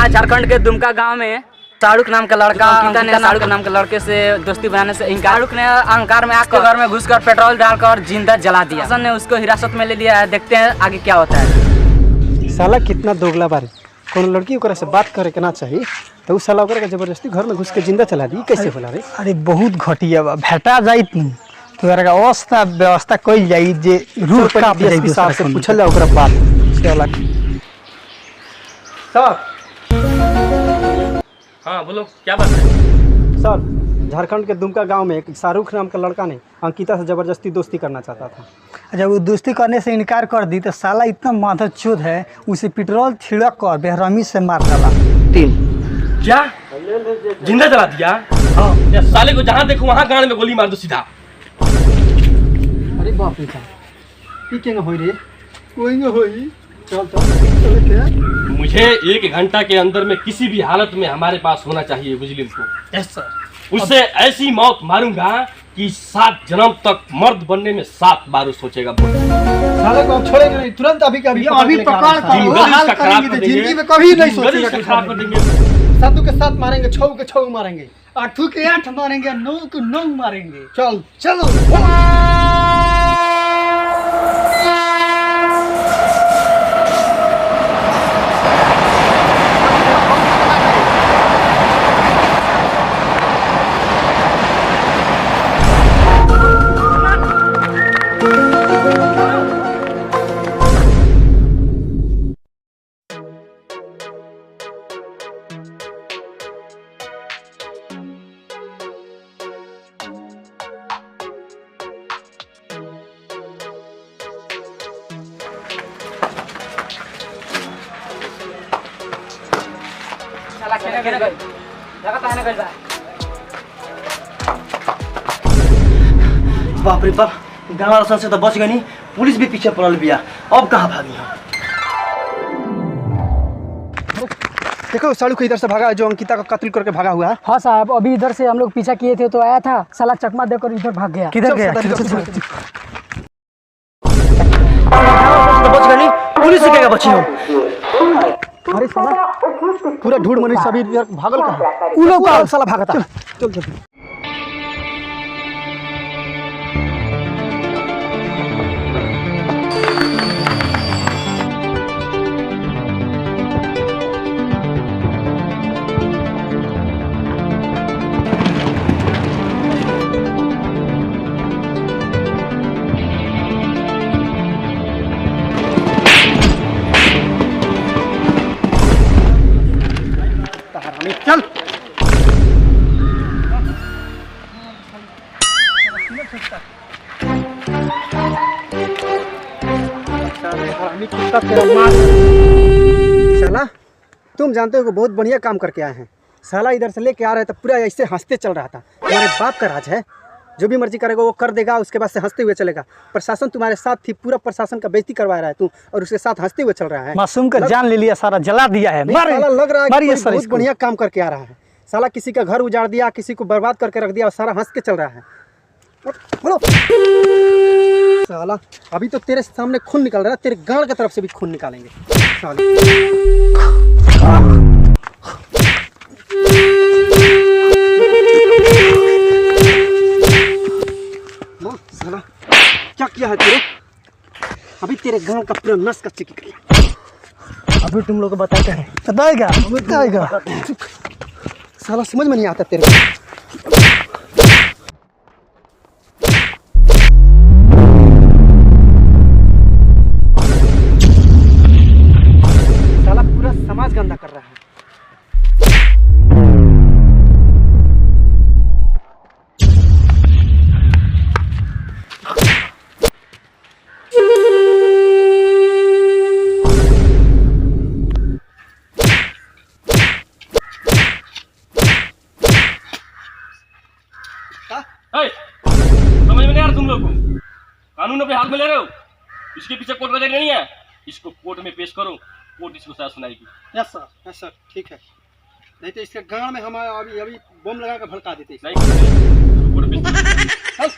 यहाँ झारखंड के दुमका गांव में शाहरुख नाम का लड़का ने शाहरुख नाम के लड़के से दोस्ती बनाने से शाहरुख ने अहंकार में आकर घर में घुसकर पेट्रोल डालकर जिंदा जला दिया। शासन ने उसको हिरासत में ले लिया है। देखते हैं आगे क्या होता है। साला कितना दोगला बारे, कोनो लड़की ओकरा से बात करे के ना चाहिए तो उस साला ओकरा के जबरदस्ती घर में घुस के जिंदा चला दी। कैसे होला रे? अरे बहुत घटिया बा, भेटा जाइत नहीं तो यार अवस्था व्यवस्था कइल जाई जे रूट का डीएसपी साहब से पूछल जा ओकरा बात चला। सर हाँ बोलो, क्या बात है? सर, झारखंड के दुमका गांव में एक शाहरुख नाम का लड़का ने अंकिता से जबरदस्ती दोस्ती करना चाहता था। जब वो दोस्ती करने से इनकार कर दी तो साला इतना माथाचोद है, उसे पेट्रोल छिड़क कर बेरहमी से मार डाला। 3 क्या जिंदा जला दिया? हाँ, या साले को जहाँ देखो वहाँ गांड में गोली मार दो सीधा। अरे बाप रे साहब, ये क्या होई रे? कोई ना होई। चल चल क्या? मुझे 1 घंटा के अंदर में किसी भी हालत में हमारे पास होना चाहिए विजिलेंस को। Yes sir. उससे ऐसी मौत मारूंगा कि 7 जन्म तक मर्द बनने में 7 बार सोचेगा। साले को अब छोड़ेंगे नहीं, तुरंत अभी पकड़ जिंदगी में कभी नहीं सोचेगा। खराब कर देंगे। 7 के 7 मारेंगे, 6 के 6 मारेंगे, 8 के 8 मारेंगे, 9 के 9 मारेंगे। चल चलो। बाप रे बाप, गाँव वाला से तो बच गई नहीं, पुलिस भी पीछे पड़ल बिया। अब कहाँ भागी हम? देखो शाहरुख इधर से भागा है, जो अंकिता का कत्ल करके भागा हुआ है। हाँ साहब, अभी इधर से हम लोग पीछा किए थे तो आया था, साला चकमा देकर इधर भाग गया। किधर गया? बच गई नहीं, पुलिस से क्या बची हम? अरे साला पूरा ढूंढ मनी सभी भागल कहाँ? उ लोग का साला भागा था। चल चल चल। साला तुम जानते हो कि बहुत बढ़िया काम करके आए हैं। साला इधर से लेके आ रहे तो पूरा ऐसे हंसते चल रहा था। तुम्हारे बाप का राज है, जो भी मर्जी करेगा वो कर देगा, उसके बाद से हंसते हुए चलेगा। प्रशासन तुम्हारे साथ थी, पूरा प्रशासन का बेइज्जती करवा रहा है तू, और उसके साथ हंसते हुए चल रहा है। मासूम का जान ले लिया, सारा जला दिया है। साला लग रहा है कि मारिए कोई बहुत बढ़िया काम करके आ रहा है। साला किसी का घर उजाड़ दिया, किसी को बर्बाद करके रख दिया और सारा हंस के चल रहा है। बोलो साला, अभी तो तेरे सामने खून निकल रहा है, तेरे गांड की तरफ से भी खून निकालेंगे साला। क्या किया है तेरे? अभी तेरे गांड का पूरा नस कच्चे की कर। अभी तुम लोग को बताते हैं। बताएगा। साला समझ में नहीं आता तेरे को। साला पूरा समाज गंदा कर रहा है। समझ में नहीं आ रहा तुम लोग को? कानून अपने हाथ में ले रहे हो। इसके पीछे कोर्ट कचहरी नहीं है, इसको कोर्ट में पेश करो, कोर्ट इसको सजा सुनाएगी। यस सर, ठीक है। नहीं तो इसके गांड में हम अभी बम लगा कर भड़का देते। नहीं, कोर्ट में पेश